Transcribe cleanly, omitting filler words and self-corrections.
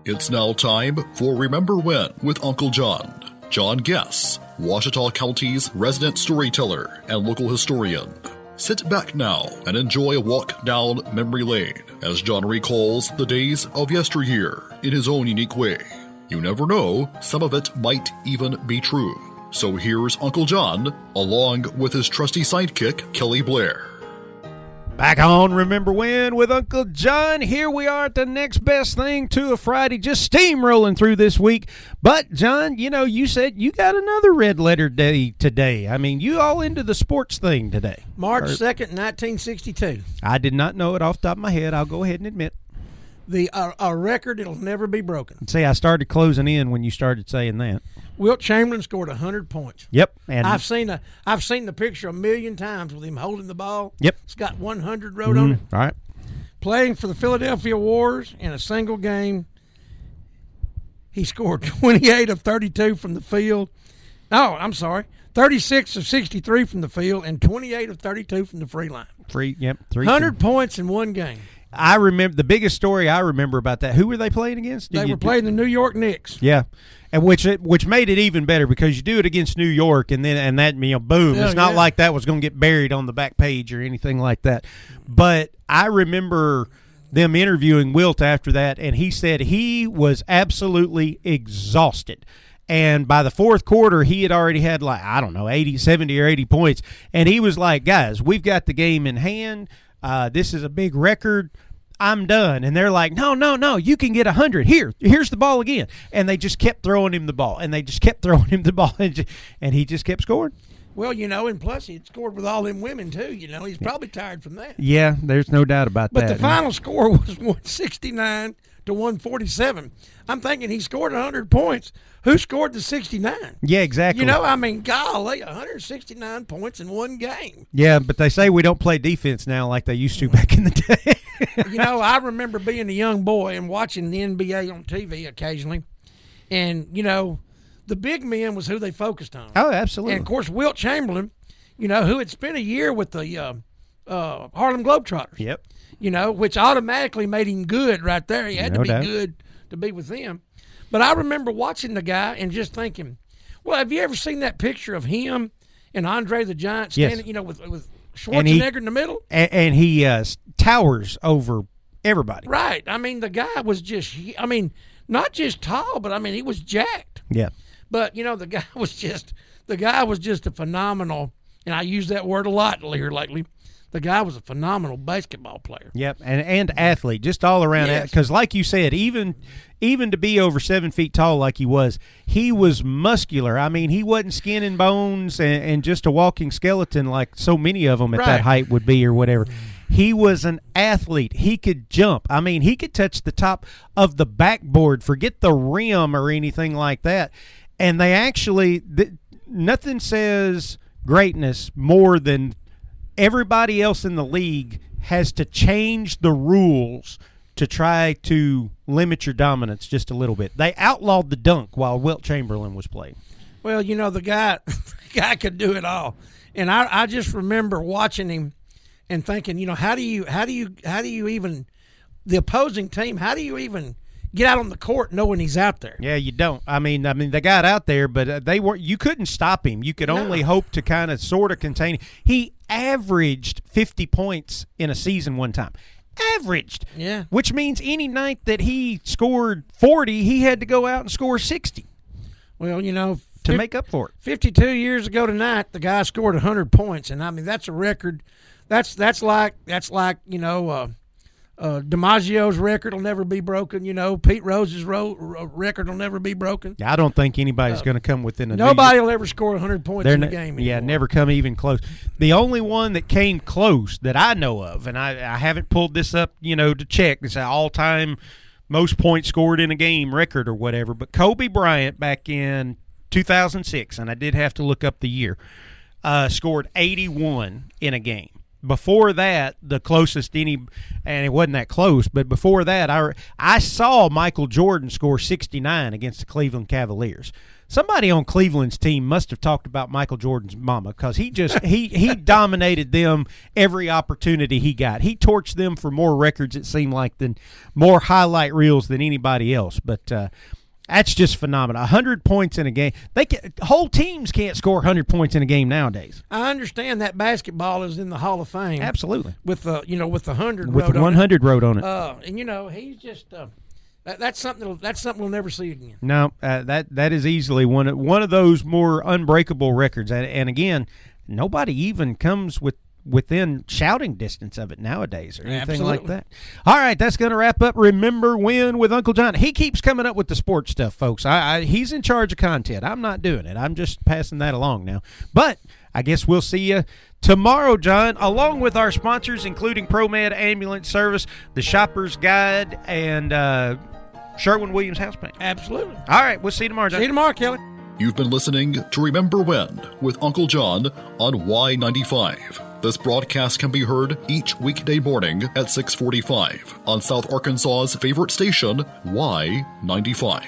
It's now time for Remember When with Uncle John. John Guess, Ouachita County's resident storyteller and local historian. Sit back now and enjoy a walk down memory lane as John recalls the days of yesteryear in his own unique way. You never know, some of it might even be true. So here's Uncle John, along with his trusty sidekick, Kelly Blair. Back on Remember When with Uncle John. Here we are at the next best thing to a Friday, just steamrolling through this week. But, John, you said you got another red letter day today. I mean, you all into the sports thing today. March 2nd, 1962. I did not know it off the top of my head. I'll go ahead and admit. A record that'll never be broken. See, I started closing in when you started saying that. Wilt Chamberlain scored 100 points. Yep, and I've seen the picture a million times with him holding the ball. Yep, it's got 100 wrote on it. All right. Playing for the Philadelphia Warriors in a single game, he scored 28 of 32 from the field. No, I'm sorry, 36 of 63 from the field and 28 of 32 from the free line. 100 points in one game. I remember the biggest story I remember about that. Who were they playing against? They were playing the New York Knicks. Yeah, and which made it even better because you do it against New York, and that boom. It's not like that was going to get buried on the back page or anything like that. But I remember them interviewing Wilt after that, and he said he was absolutely exhausted. And by the fourth quarter, he had already had 70 or 80 points, and he was like, "Guys, we've got the game in hand. This is a big record. I'm done." And they're like, no, you can get 100. Here's the ball again. And they just kept throwing him the ball, and and he just kept scoring. Well, and plus he had scored with all them women too. He's probably tired from that. Yeah, there's no doubt about that. But the final score was 169 to 147. I'm thinking he scored 100 points. Who scored the 69? Yeah, exactly. Golly, 169 points in one game. Yeah, but they say we don't play defense now like they used to back in the day. I remember being a young boy and watching the NBA on TV occasionally. And, the big men was who they focused on. Oh, absolutely. And, of course, Wilt Chamberlain, who had spent a year with the Harlem Globetrotters. Yep. Which automatically made him good right there. He had to be good to be with them. But I remember watching the guy and just thinking, well, have you ever seen that picture of him and Andre the Giant standing, with Schwarzenegger in the middle? And he towers over everybody. Right. I mean, the guy was not just tall, but he was jacked. Yeah. But, the guy was just a phenomenal, and I use that word a lot here lately. The guy was a phenomenal basketball player. Yep, and athlete, just all around. Because, like you said, even to be over 7 feet tall like he was muscular. I mean, he wasn't skin and bones and just a walking skeleton like so many of them at that height would be or whatever. He was an athlete. He could jump. I mean, he could touch the top of the backboard, forget the rim or anything like that. And they actually nothing says greatness more than everybody else in the league has to change the rules to try to limit your dominance just a little bit. They outlawed the dunk while Wilt Chamberlain was playing. Well, the guy could do it all. And I just remember watching him and thinking, how do you even, the opposing team, how do you even get out on the court knowing he's out there? Yeah, you don't. I mean, they got out there, but you couldn't stop him. You could only hope to kind of sort of contain him. He averaged 50 points in a season one time. Averaged. Yeah. Which means any night that he scored 40, he had to go out and score 60. Well, to make up for it. 52 years ago tonight, the guy scored 100 points, and that's a record. That's like DiMaggio's record will never be broken. Pete Rose's record will never be broken. I don't think anybody's going to come within nobody will ever score 100 points in a game anymore. Yeah, never come even close. The only one that came close that I know of, and I haven't pulled this up, to check. It's an all-time most points scored in a game record or whatever, but Kobe Bryant back in 2006, and I did have to look up the year, scored 81 in a game. before that, the closest any, and it wasn't that close, but before that, I saw Michael Jordan score 69 against the Cleveland Cavaliers. Somebody on Cleveland's team must have talked about Michael Jordan's mama, because he just he dominated them every opportunity he got. He torched them for more records, it seemed like, than more highlight reels than anybody else. But that's just phenomenal. 100 points in a game. Whole teams can't score 100 points in a game nowadays. I understand that basketball is in the Hall of Fame. Absolutely. With the 100 with the 100 wrote on it. And he's just that's something we'll never see again. No, that is easily one of those more unbreakable records. And again, nobody even comes within shouting distance of it nowadays or anything like that. All right, that's going to wrap up Remember When with Uncle John. He keeps coming up with the sports stuff, folks. He's in charge of content. I'm not doing it. I'm just passing that along now. But I guess we'll see you tomorrow, John, along with our sponsors, including ProMed Ambulance Service, the Shopper's Guide, and Sherwin-Williams House Paint. Absolutely. All right, we'll see you tomorrow, John. See you tomorrow, Kelly. You've been listening to Remember When with Uncle John on Y95. This broadcast can be heard each weekday morning at 6:45 on South Arkansas's favorite station, Y95.